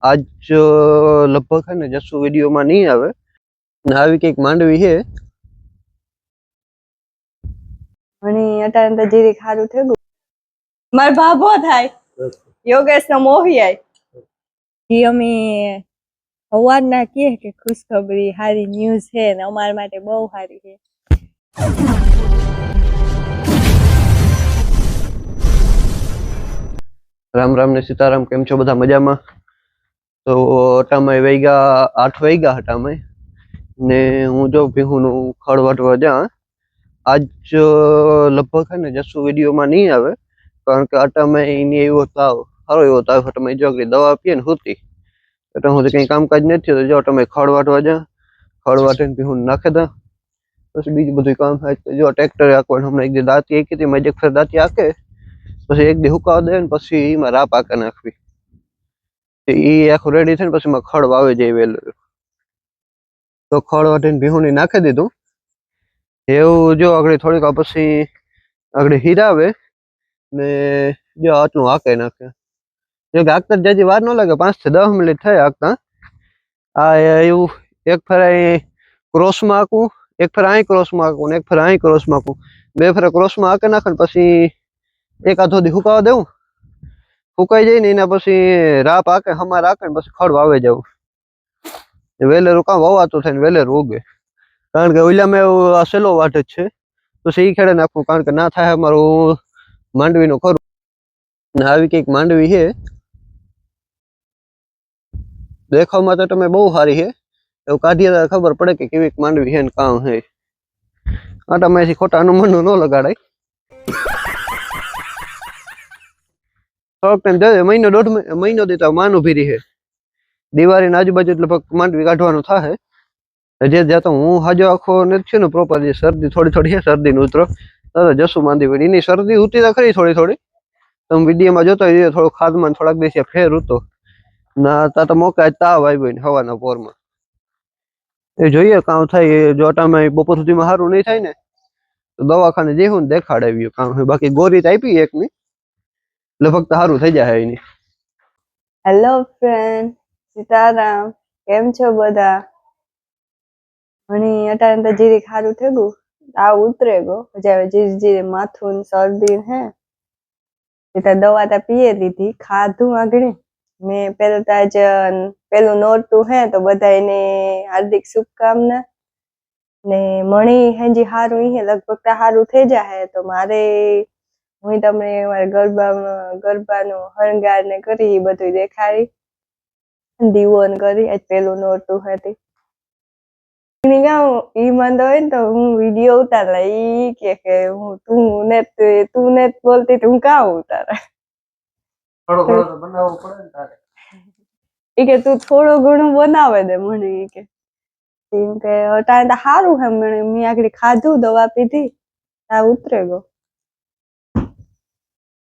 આજ લગભગ है ને જસુ વિડીયોમાં નહીં આવે ને આવી કંઈક માંડવી છે અને અટાણે તો જીરી ખારું થયું માર ભાભો થાય યોગેશ નો મોહી આય ઈ અમે સવારના કહે કે ખુશખબરી સારી ન્યૂઝ છે ને અમારા માટે બહુ સારી છે. રામ રામ ને સીતારામ. કેમ છો બધા? મજામાં? તો અટામે વાગ્યા 8 વાગ્યા હટામે ને હું જો ભીહુનું ખડ વાટવા જા. આજ લગભગ है ને જસુ વિડીયોમાં નહીં આવે કારણ કે અટામે એની એવો તાવ સારો એવો તાવ અટામે જો દવા આપીએ ને હુતી એટલે હું કંઈ કામકાજ નથી થયું. જો અટામે ખડ વાટવા જા, ખડ વાટીને ભીહું નાખી દા, પછી બીજું બધું કામ થાય. જો ટ્રેક્ટરે આખો હમણાં એક દી દાંતી આકી હતી, મેં એક ફેર દાંતી આકે પછી એક દી હુકાવા દે ને પછી એમાં રાપ આકે નાખવી. એ આખું રેડી થઈને પછી માં ખડ વાવી જાય વેલું. તો ખડ વાટીને ભીહુંની નાખી દીધું. એવું જો આગળ થોડીક વાર પછી આગળ હીરાવે ને જો આટલું હાકે નાખે. જો કે હાકતા જાજી વાર ન લાગે, 5 થી 10 મિનિટ થાય હાકતા. આ એવું એક ફેર ક્રોસમાં હાકું, એક ફેર અહીં ક્રોસમાં હાકું ને એક ફેર અહીં ક્રોસમાં હાકું. 2 ફેર ક્રોસમાં હાકે નાખે ને પછી એક આધો દી હુકાવા દેવું. ફૂકાઈ જાય ને એના પછી રાપ હાકે હમાર હાકે ને પછી ખડ વાવે જવું. વેલેરું કામ વવાતું થાય ને વેલેરું ઉગે કારણ કે ઓલામાં એવું સેલો વાટ જ છે તો સી ખેડે નાખવું કારણ કે ના થાય અમારું માંડવીનું ખરું. ને આવી કંઈક માંડવી છે, દેખાવમાં તો તમે બહુ સારી છે, એવું કાઢીએ તો ખબર પડે કે કેવી માંડવી છે ને કામ છે. આટામાંથી ખોટા અનુમાન ન લગાડાય. થોડોક ટાઈમ જાય, મહિનો 1.5 મહિનો દેતા માન ઉભી રહી છે. દિવાળીની આજુબાજુ એટલે માંડવી કાઢવાનું થાય. જે જતો હું હાજો આખો નથી ને પ્રોપર જે શરદી થોડી છે, શરદી નો ઉતરો તો જસુ માંદી પડી. એની શરદી ઉતી તો ખરી થોડી તમે વિડીયોમાં જોતો હોય થોડું ખાદમાં થોડાક દિવસ ફેર ઉતો ના તા તો મોકા તાવ આવ્યો ને હવાના પોરમાં. એ જોઈએ કામ થાય. જો અટામે બપોર સુધીમાં સારું નહીં થાય ને તો દવાખાને જેવું ને દેખાડાવ્યું કામ હોય. બાકી ગોરી તો આપી એકની એટલે ફક્ત સારું થઈ જાય એની. Hello friend, Sitaram. કેમ છો બધા? અને અટાણે તો જીરી ખારું થયું તાવ ઉતરે ગો પછી હવે જીરી જીરી માથું ને શરદી હે એટલે દવા તા પીએ લીધી, ખાધું આગળ. મેં પેલું તો આજ પેલું નોરતું હે તો બધાને હાર્દિક શુભકામના. ને મણી હેજી હારું હે લગભગ તો હારું થઈ જાય તો મારે હું તમને મારા ગરબાનું હણગાર ને કરી બધું દેખાડી, દીવો ને કરી. આજ પેલું નોરતું હતી ઈ મંદ હોય ને તો હું વિડીયો ઉતારલા. ઈ કે હું તું ને બોલતી હું કાં ઉતારે થોડો ઘણો તો બનાવવો પડે ને તારે. ઈ કે તું થોડું ઘણું બનાવે દે મને. ઈ કે એમ કે અટાણે તો સારું હે મેં આગળ ખાધું, દવા પીધી, આ ઉતરે ગયો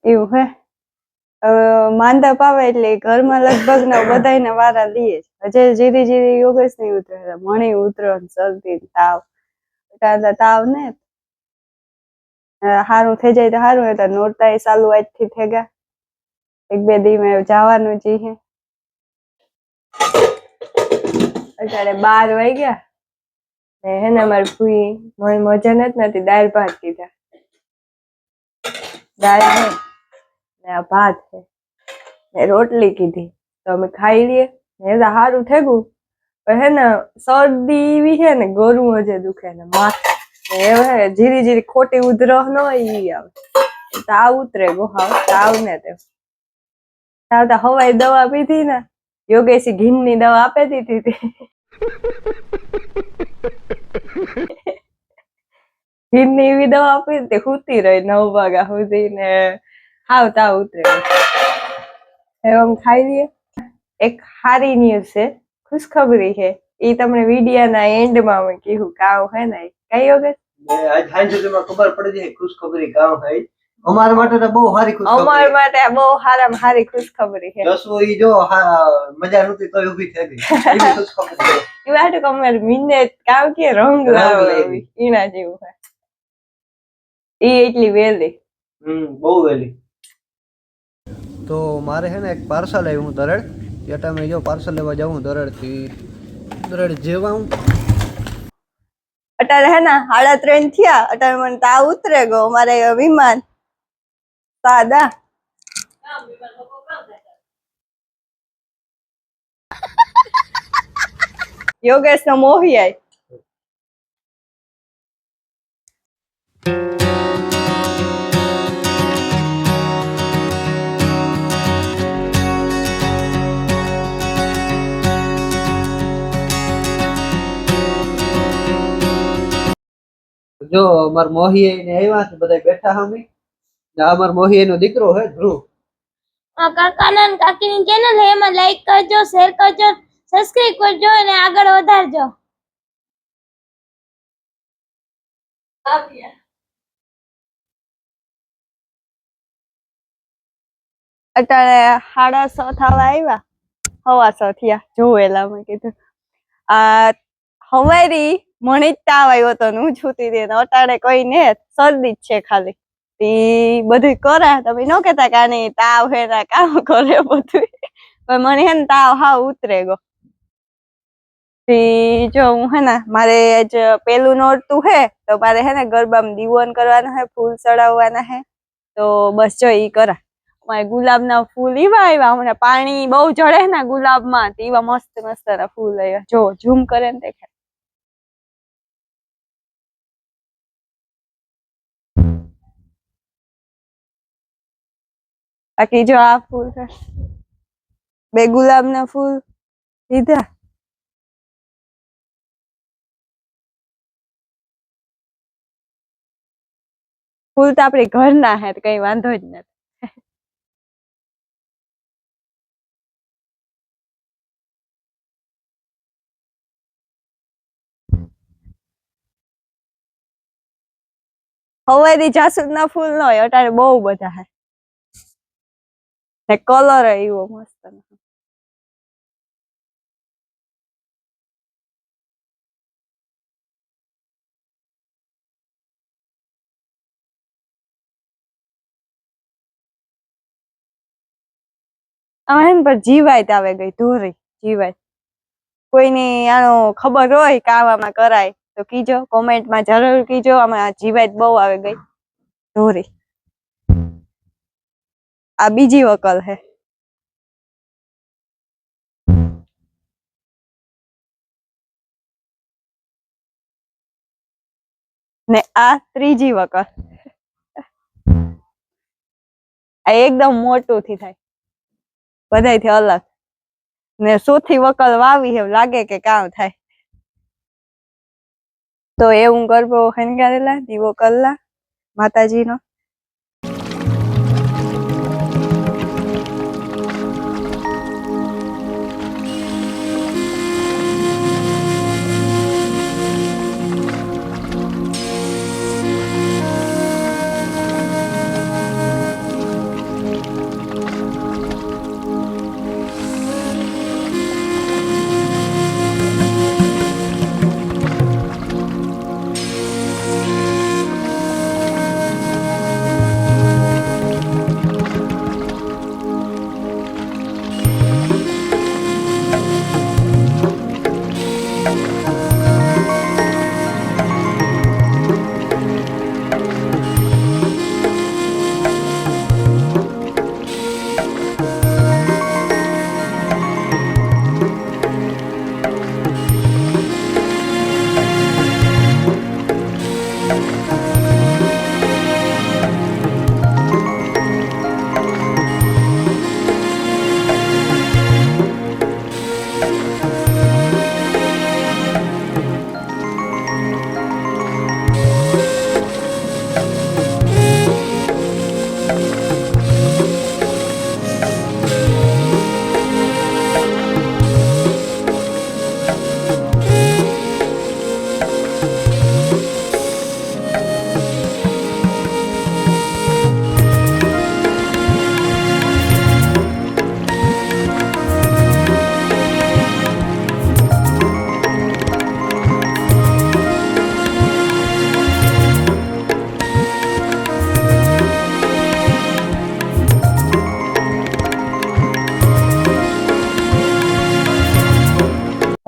એવું હે. માંદા પાવે એટલે ઘરમાં લગભગ ના બધાને વારા લીએ હજે જીરી જીરી યોગેશ નહીં ઉતરે, મણી ઉતરે, શરદી તાવ. તાવ ને સારું થઈ જાય તો સારું હોય તો નોરતા ચાલુ આજથી થેગા 1-2 દી માં જવાનું જ હે. અત્યારે 12 વાગ્યા ને હે ને મારી ફૂઈ મને મજા નથી, દાળ ભાત કીધા. દાળ હે ને આ ભાત છે ને રોટલી કીધી તો અમે ખાઈ લઈએ. ને સારું થઈ ગયું પણ હે ને શરદી એવી છે ને ગળું હજે દુખે ને માથું હે જીરી જીરી ખોટી ઉધરસ ન હોય ઈ આવે. તાવ ઉતરે ગો હાવ તાવ ને તે તાવ તો હવાઈ દવા પીધી ને યોગેશી ઘીનની દવા આપી દીધી હતી. ઘીનની એવી દવા આપી દીધી હુતી રહી 9 વાગ્યા સુધી ને હાવ તાવ ઉતરે. એમ ખાઈ લઈએ. એક સારી ન્યૂઝ છે, ખુશખબરી છે, એ તમને વિડીયોના એન્ડમાં મેં કીધું કામ હે ને કઈ યોગેશ આજ સાંજ સુધીમાં ખબર પડી જાય ખુશખબરી કામ થાય. અમારા માટે તો બહુ સારી ખુશખબરી. અમારા માટે બહુ સારામાં સારી ખુશખબરી છે. જસુ ઈ જો મજા નહોતી તો ઊભી થઈ ગઈ. એવી ખુશખબરી છે. ઈ વાટે કે અમારે મિન્નત કામ કે રંગ લાવે ઈના જેવું છે. ઈ એટલી વેલી બહુ વેલી. તો મારે હે ને એક પાર્સલ આવ્યું તરડ એ ટાઈમે જો પાર્સલ લેવા જાઉં દરડથી દરડ જેવા હું અટાણે હે ને 3:30 થયા, અટાણે મને તાવ ઉતરે ગયો, મારે વિમાન સાદા યોગેશ નો મોહી આય. જો અમાર મોહી ને આવ્યા છે, બધા બેઠા હામી. અમાર મોહી નો દીકરો હે ધ્રુવ. કાકાના અને કાકીની ચેનલ છે, એમાં લાઈક કરજો, શેર કરજો, સબસ્ક્રાઇબ કરજો અને આગળ વધારજો. અટાણે 6:30 થવા આવ્યા, 6:15 થયા જોવેલા. મેં કીધું આ હવારી મને જ તાવ આવ્યો તો હું છૂતી હતી ને અટાણે કઈ ને શરદી જ છે ખાલી. તી બધું કરે તમે ન કેતા કે આની તાવ હે ને કામ કરે બધું, પણ મને હે ને તાવ હાવ ઉતરે ગયો. તી જો હું હે ને મારે આજ પેલું નોરતું હે તો મારે હે ને ગરબામાં દીવોન કરવાના હે, ફૂલ ચડાવવાના હે, તો બસ જો ઈ કરા. મારે ગુલાબના ફૂલ એવા આવ્યા, હમણાં પાણી બહુ ચડે ને ગુલાબમાં, એવા મસ્ત મસ્ત ના ફૂલ આવ્યા. જો ઝૂમ કરે ને દેખાય. બાકી જો આ ફૂલ છે, 2 ગુલાબના ફૂલ લીધા. ફૂલ તો આપડે ઘરના હે, કઈ વાંધો જ નથી. હવેથી જાસૂદ ના ફૂલ ન હોય, અટાણે બહુ બધા હે ને કલર એવો મસ્ત. આમાં પર જીવાત આવે ગઈ, ધોરી જીવાત. કોઈની આનો ખબર હોય કે આવામાં કરાય તો કીજો, કોમેન્ટમાં જરૂર કીજો. આમાં જીવાત બહુ આવે ગઈ ધોરી. આ બીજી વકલ હે ને આ ત્રીજી વકલ. આ એકદમ મોટું થી થાય, બધાયથી અલગ ને ચોથી વકલ વાવી એમ લાગે કે કામ થાય. તો એવું ગરબો હંગારેલા, દીવો કરલા માતાજીનો.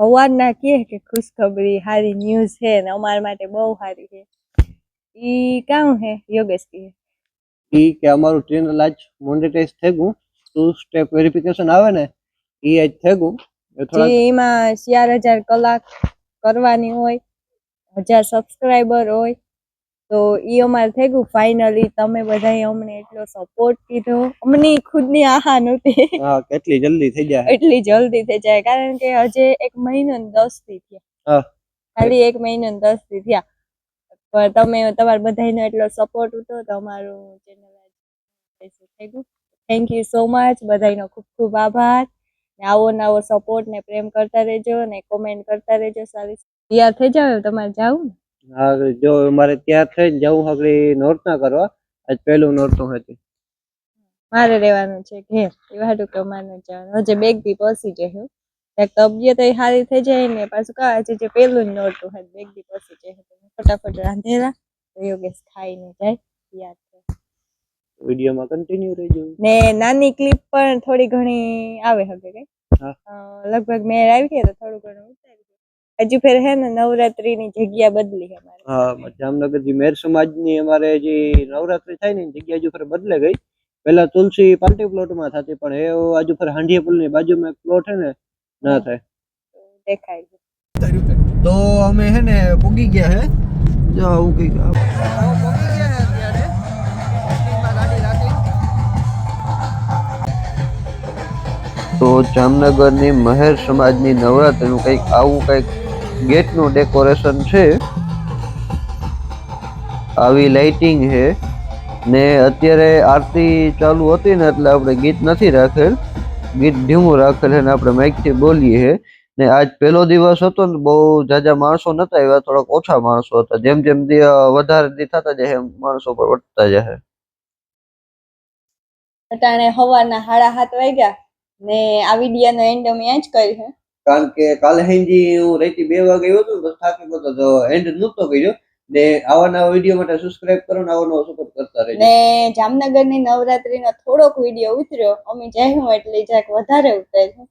સવારના કહે કે ખુશખબરી હારી ન્યૂઝ છે ને અમારા માટે બહુ સારી છે. ઈ કામ હે યોગેશ કહે ઈ કે અમારું ચેનલ આજ મોનેટાઇઝ થઈ ગયું 2 સ્ટેપ વેરિફિકેશન આવે ને ઈ આજ થઈ ગયું એ થોડા જે એમાં 4000 કલાક કરવાની હોય, 1000 સબસ્ક્રાઇબર હોય, તો ઈ અમારે થઈ ગયું ફાઇનલી. તમે બધાએ અમને એટલો સપોર્ટ કીધો, અમને ખુદની આશા નહોતી હા કેટલી જલ્દી થઈ જાય. એટલી જલ્દી થઈ જાય, કારણ કે હજે 1 મહિનો ને 10 દી થયા. હા ખાલી 1 મહિનો ને 10 દી થયા, પણ તમે તમારા બધાનો એટલો સપોર્ટ હતો તો અમારું ચેનલ થઈ ગયું. થેન્ક યુ સો મચ, બધાનો ખૂબ ખૂબ આભાર. ને આવો નવો સપોર્ટ ને પ્રેમ કરતા રહેજો ને કોમેન્ટ કરતા રહેજો. સારી તૈયાર થઈ જાવ, તમારે જાવું ને? હા જો મારે ત્યાં થઈને જવું હકડી નોરતા કરવા. આજ પહેલું નોરતું હતું. મારે રહેવાનું છે ઘેર, એવા હાટું કે અમારે નથી જવાનું. હજે 2 દી પછી જશું. એક તબિયત સારી થઈ જાય ને પાછું કા આજે જે પેલું જ નોરતું હોય 2 દી પછી જશું. ફટાફટ રાંધેલા યોગેશ ખાઈને જાય. યાદ છે વિડીયોમાં કન્ટિન્યુ રહેજો. ને નાની ક્લિપ પણ થોડી ઘણી આવે હવે કઈ લગભગ મેળ આવી છે તો થોડું ઘણું ઉતારી. હજુ ફેર હે ને નવરાત્રીની જગ્યા બદલી છે અમારે. હા જામનગર જે મેર સમાજની અમારે જે નવરાત્રી થાય ને જગ્યા હજુ ફેર બદલે ગઈ. પેલા તુલસી પાર્ટી પ્લોટમાં થતી, પણ એ હજુ ફેર હાંડિયા પુલની બાજુમાં એક પ્લોટ હે ને ના થાય. દેખાય તો અમે હે ને પૂગી ગયા હે. જો આવું કઈક પૂગી ગયા હે અત્યારે. ગાડી રાખી. તો જામનગરની મહેર સમાજની નવરાત્રીનું કંઈક આવું કંઈક ગેટનું ડેકોરેશન છે. આવી લાઇટિંગ છે ને અત્યારે આરતી ચાલુ હતી ને એટલે આપણે ગીત નથી રાખેલ, ગીત ધીમું રાખેલ છે ને આપણે માઇકથી બોલીએ છે. ને આજ પહેલો દિવસ હતો ને બહુ જાજા માણસો નતા આવ્યા, થોડાક ઓછા માણસો હતા. જેમ જેમ વધારે દી થતા જાય એમ માણસો પર વધતા જાય. અટાણે સવારના 7:30 વાગ્યા ને આ વિડિયોનો એન્ડ અમે આ જ કરી છે, કારણ કે કાલે હેંજી હું રાતે 2 વાગે આવ્યો હતો ને બસ થાકી ગયો તો એન્ડ નહોતો કર્યો. ને આવા નવા વિડીયો માટે સબસ્ક્રાઇબ કરો ને આવો નવો સપોર્ટ કરતા રહેજો. ને જામનગરની નવરાત્રીનો થોડોક વિડીયો ઉતર્યો, અમે જઈશું એટલે જરાક વધારે ઉતાર્યું.